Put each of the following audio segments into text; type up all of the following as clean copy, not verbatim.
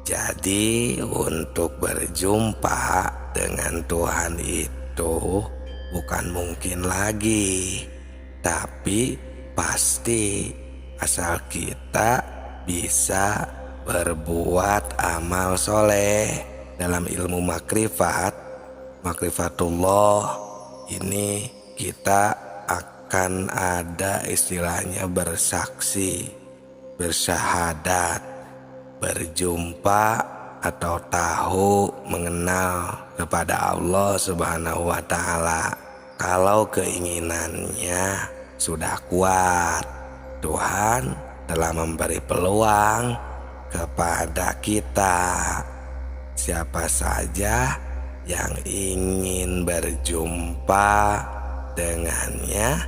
Jadi untuk berjumpa dengan Tuhan itu bukan mungkin lagi, tapi pasti, asal kita bisa berbuat amal soleh. Dalam ilmu makrifatullah ini kita akan ada istilahnya bersaksi, bersyahadat, berjumpa atau tahu mengenal kepada Allah Subhanahu wa Ta'ala. Kalau keinginannya sudah kuat, Tuhan telah memberi peluang kepada kita. Siapa saja yang ingin berjumpa dengannya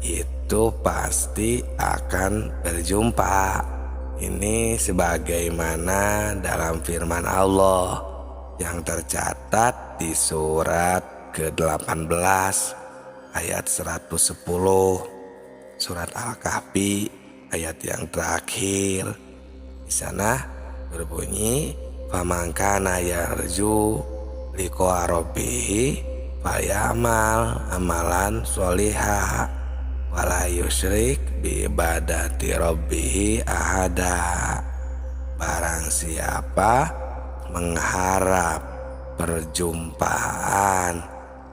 itu pasti akan berjumpa. Ini sebagaimana dalam firman Allah yang tercatat di surat ke-18 ayat 110, surat Al-Kahfi ayat yang terakhir. Di sana berbunyi, "Faman kana yarju liqa rabbih fayamal amalan sholihah wala yusyrik bi ibadati rabbih ahada." Barang siapa mengharap perjumpaan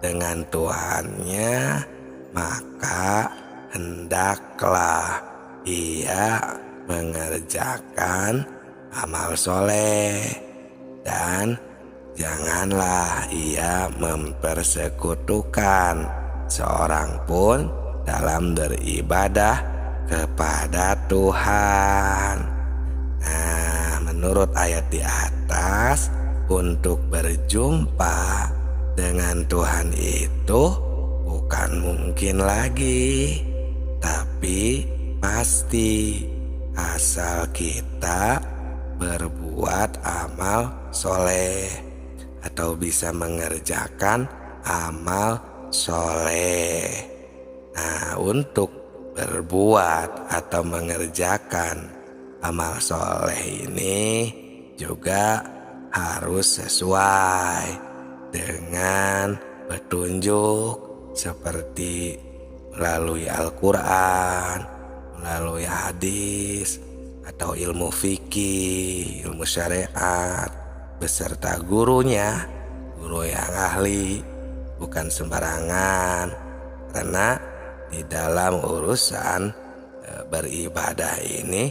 dengan Tuhannya, maka hendaklah ia mengerjakan amal soleh dan janganlah ia mempersekutukan seorang pun dalam beribadah kepada Tuhan. Nah, menurut ayat di atas, untuk berjumpa dengan Tuhan itu bukan mungkin lagi, tapi pasti, asal kita berbuat amal soleh atau bisa mengerjakan amal soleh. Nah, untuk berbuat atau mengerjakan amal soleh ini juga harus sesuai dengan petunjuk seperti melalui Al-Quran, melalui hadis, atau ilmu fikih, ilmu syariat, beserta gurunya, guru yang ahli, bukan sembarangan. Karena di dalam urusan beribadah ini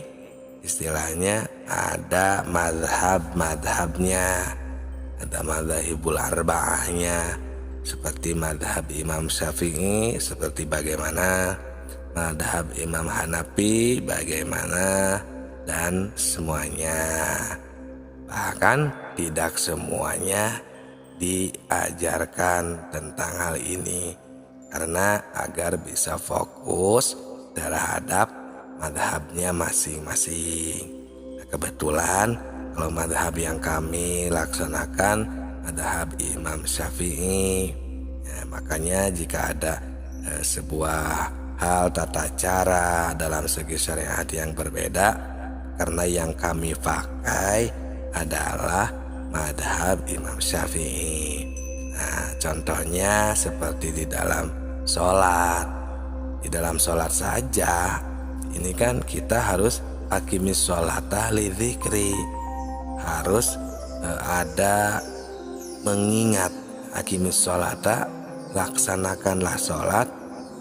istilahnya ada madhab-madhabnya, ada madhabul arba'ahnya, seperti madhab Imam Syafi'i, seperti bagaimana madhab Imam Hanafi, bagaimana, dan semuanya. Bahkan tidak semuanya diajarkan tentang hal ini, karena agar bisa fokus terhadap madhabnya masing-masing. Nah, kebetulan kalau madhab yang kami laksanakan madhab Imam Syafi'i, ya, makanya jika ada sebuah hal tata cara dalam segi syariat yang berbeda, karena yang kami pakai adalah madhab Imam Syafi'i. Nah, contohnya seperti di dalam sholat. Di dalam sholat saja, ini kan kita harus aqimis sholata lidzikri, harus ada mengingat. Aqimis sholata, laksanakanlah sholat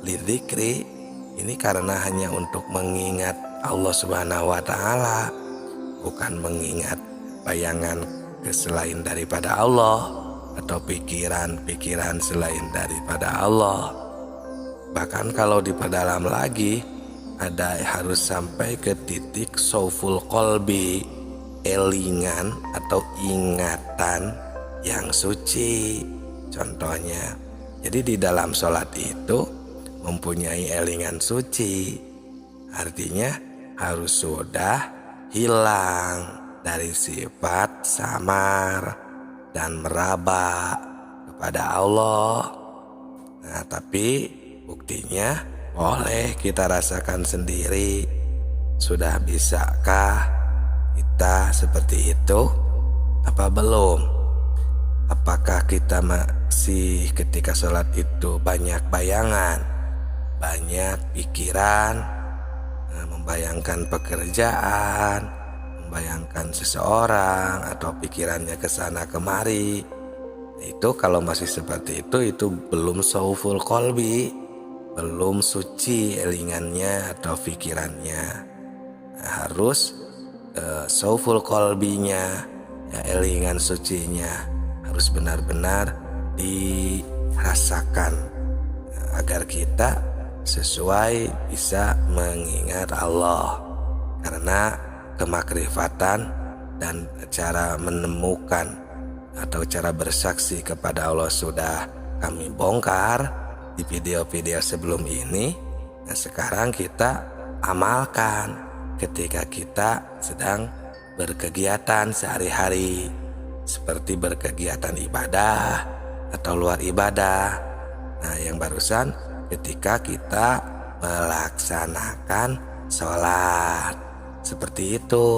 lidzikri, ini karena hanya untuk mengingat Allah Subhanahu wa Ta'ala, bukan mengingat bayangan selain daripada Allah atau pikiran-pikiran selain daripada Allah. Bahkan kalau diperdalam lagi, ada harus sampai ke titik sauful qalbi, elingan atau ingatan yang suci. Contohnya, jadi di dalam sholat itu mempunyai elingan suci, artinya harus sudah hilang dari sifat samar dan meraba kepada Allah. Nah, tapi buktinya boleh kita rasakan sendiri. Sudah bisakah kita seperti itu? apa belum? Apakah kita masih ketika sholat itu banyak bayangan, banyak pikiran, membayangkan pekerjaan, membayangkan seseorang, atau pikirannya ke sana kemari? Itu kalau masih seperti itu belum sauful qalbi, belum suci elingannya atau pikirannya. Harus sauful qalbinya, ya, elingan sucinya harus benar-benar dirasakan, agar kita sesuai bisa mengingat Allah. Karena kemakrifatan dan cara menemukan atau cara bersaksi kepada Allah sudah kami bongkar di video-video sebelum ini. Nah, sekarang kita amalkan ketika kita sedang berkegiatan sehari-hari, seperti berkegiatan ibadah atau luar ibadah. Nah, yang barusan ketika kita melaksanakan sholat, seperti itu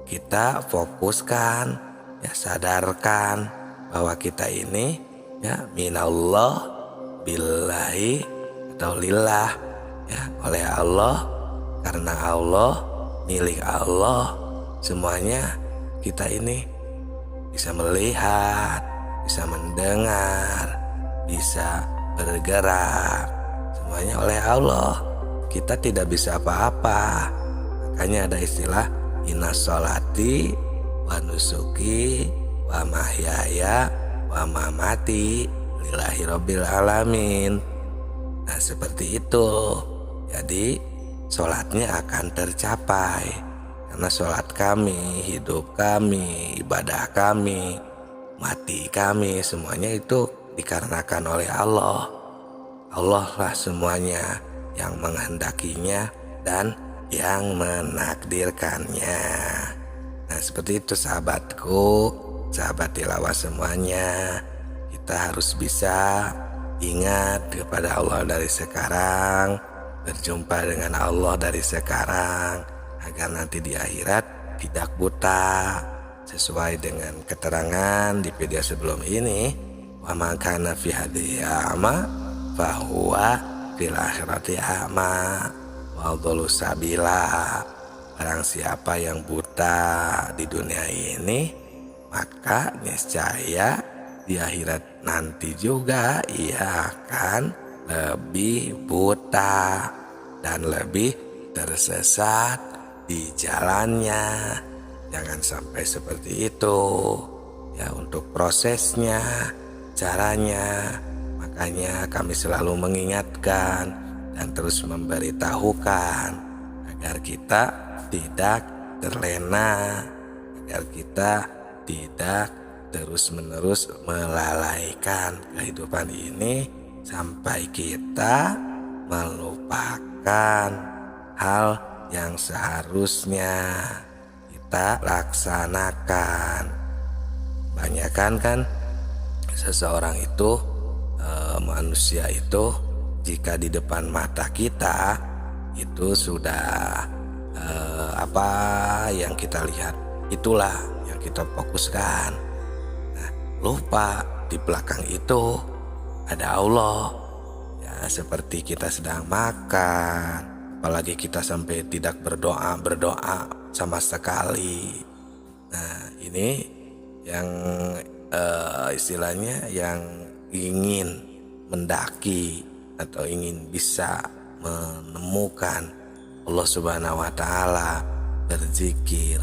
kita fokuskan, ya, sadarkan bahwa kita ini, ya, minallah, billahi atau lillah, ya, oleh Allah, karena Allah, milik Allah. Semuanya kita ini bisa melihat, bisa mendengar, bisa bergerak, semuanya oleh Allah. Kita tidak bisa apa-apa. Makanya ada istilah inna sholati wa nusuki wa mahyaya wa mamati lillahi rabbil alamin. Nah, seperti itu. Jadi sholatnya akan tercapai, karena sholat kami, hidup kami, ibadah kami, mati kami, semuanya itu dikarenakan oleh Allah. Allah lah semuanya yang menghendakinya dan yang menakdirkannya. Nah, seperti itu sahabatku, sahabat tilawah semuanya. Kita harus bisa ingat kepada Allah dari sekarang, berjumpa dengan Allah dari sekarang, agar nanti di akhirat tidak buta. Sesuai dengan keterangan di video sebelum ini, wa man kana fi hadhihi a'ma fa huwa fil akhirati a'ma wa adallu sabila. Barang siapa yang buta di dunia ini, maka niscaya di akhirat nanti juga ia akan lebih buta dan lebih tersesat di jalannya. Jangan sampai seperti itu, ya. Untuk prosesnya, caranya, makanya kami selalu mengingatkan dan terus memberitahukan agar kita tidak terlena, agar kita tidak terus-menerus melalaikan kehidupan ini sampai kita melupakan hal yang seharusnya kita laksanakan. Banyakan kan seseorang itu, manusia itu, jika di depan mata kita itu sudah apa yang kita lihat, itulah yang kita fokuskan. Nah, lupa di belakang itu ada Allah. Ya, seperti kita sedang makan, apalagi kita sampai tidak berdoa sama sekali. Nah, ini yang istilahnya yang ingin mendaki atau ingin bisa menemukan Allah Subhanahu wa Ta'ala, berzikir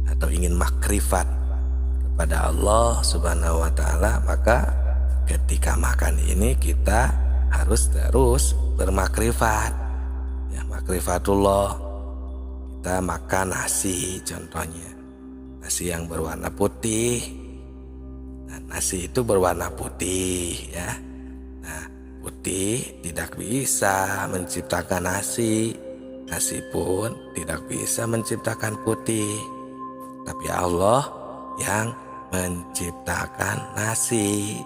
atau ingin makrifat kepada Allah Subhanahu wa Ta'ala, maka ketika makan ini kita harus terus bermakrifat, ya, makrifatullah. Kita makan nasi, contohnya nasi yang berwarna putih. Nah, nasi itu berwarna putih, ya. Nah, putih tidak bisa menciptakan nasi, nasi pun tidak bisa menciptakan putih, tapi Allah yang menciptakan nasi.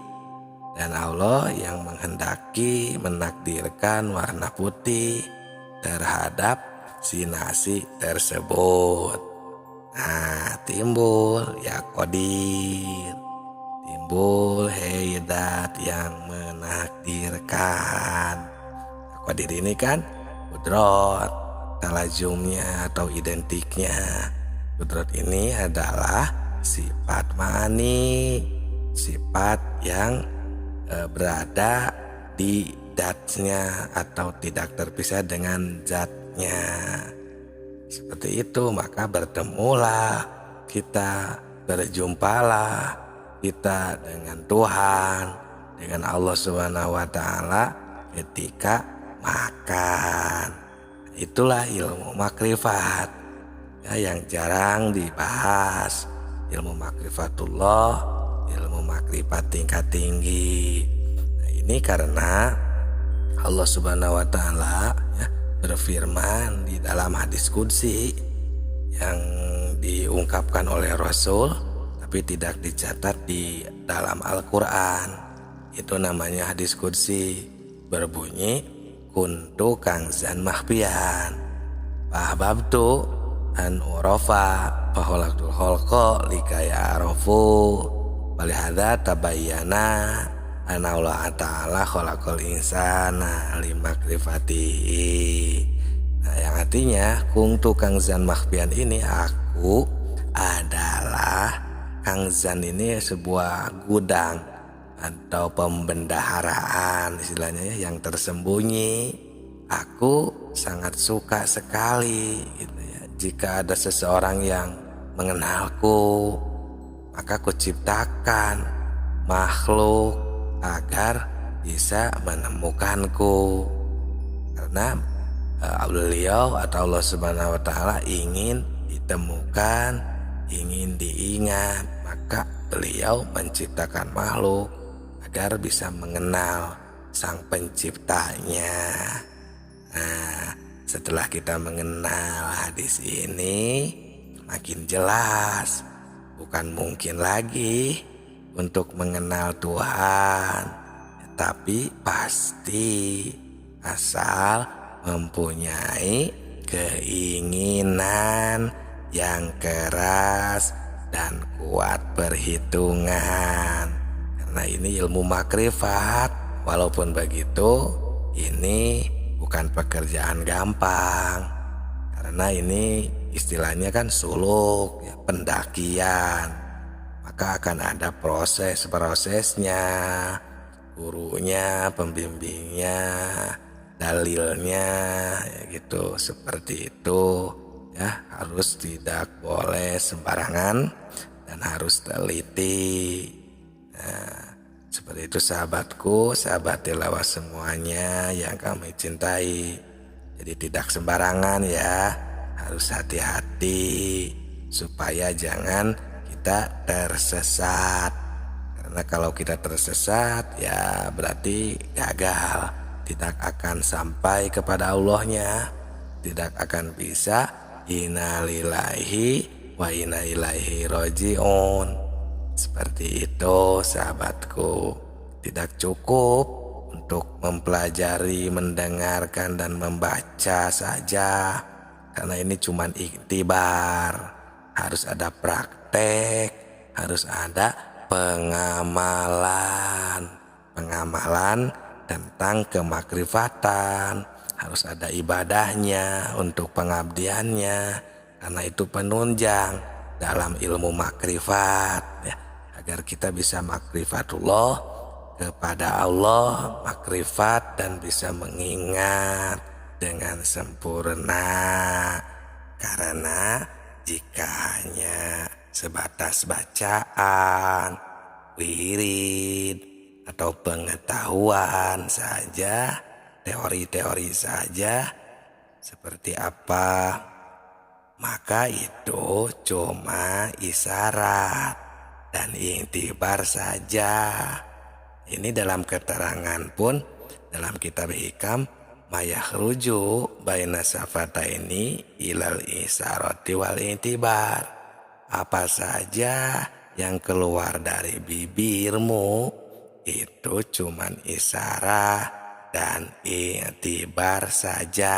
Dan Allah yang menghendaki, menakdirkan warna putih terhadap si nasi tersebut. Nah, timbul ya Qadir, timbul hei dat yang menakdirkan. Qadir ini kan kudrot, talazumnya atau identiknya. Kudrot ini adalah sifat ma'ani, sifat yang berada di zatnya atau tidak terpisah dengan zatnya. Seperti itu, maka bertemulah kita, berjumpalah kita dengan Tuhan, dengan Allah Subhanahu wa taala ketika makan. Itulah ilmu makrifat ya, yang jarang dibahas. Ilmu makrifatullah, ilmu makrifat tingkat tinggi. Nah, ini karena Allah Subhanahu wa taala ya, berfirman di dalam hadis qudsi yang diungkapkan oleh Rasul tapi tidak dicatat di dalam Al-Quran. Itu namanya hadis qudsi, berbunyi kuntu kangzan mahfian fahbabtu an urafa faholaktul kholqa likaya arofu walihada tabayyana anna Allah ta'ala khalaqal insana limakrifatihi. Nah, yang artinya kuntu kangzan mahfian ini, aku adalah kangzan, ini sebuah gudang atau pembendaharaan istilahnya ya, yang tersembunyi. Aku sangat suka sekali gitu ya, jika ada seseorang yang mengenalku, maka kuciptakan makhluk agar bisa menemukanku, karena beliau atau Allah Subhanahu wa taala ingin ditemukan, ingin diingat, maka beliau menciptakan makhluk agar bisa mengenal sang penciptanya. Nah, setelah kita mengenal hadis ini, makin jelas, bukan mungkin lagi untuk mengenal Tuhan, tapi pasti asal mempunyai keinginan yang keras dan kuat perhitungan. Karena ini ilmu makrifat, walaupun begitu ini bukan pekerjaan gampang, karena ini istilahnya kan suluk ya, pendakian. Maka akan ada prosesnya, gurunya, pembimbingnya, dalilnya ya gitu, seperti itu ya. Harus tidak boleh sembarangan dan harus teliti. Nah, seperti itu sahabatku, sahabat tilawah semuanya yang kami cintai. Jadi tidak sembarangan ya, harus hati-hati supaya jangan kita tersesat. Karena kalau kita tersesat ya berarti gagal, tidak akan sampai kepada Allahnya, tidak akan bisa innalillahi wa inna ilaihi rajiun. Seperti itu sahabatku. Tidak cukup untuk mempelajari, mendengarkan dan membaca saja, karena ini cuma iktibar. Harus ada praktek, harus ada pengamalan tentang kemakrifatan, harus ada ibadahnya untuk pengabdiannya, karena itu penunjang dalam ilmu makrifat ya, agar kita bisa makrifatullah kepada Allah, makrifat dan bisa mengingat dengan sempurna. Karena jika hanya sebatas bacaan, wirid, atau pengetahuan saja, teori-teori saja, seperti apa, maka itu cuma isyarat dan iktibar saja. Ini dalam keterangan pun dalam kitab Hikam, mayakhruju baina safataini ilal isyarati wal iktibar. Apa saja yang keluar dari bibirmu itu cuman isyarat dan iktibar saja.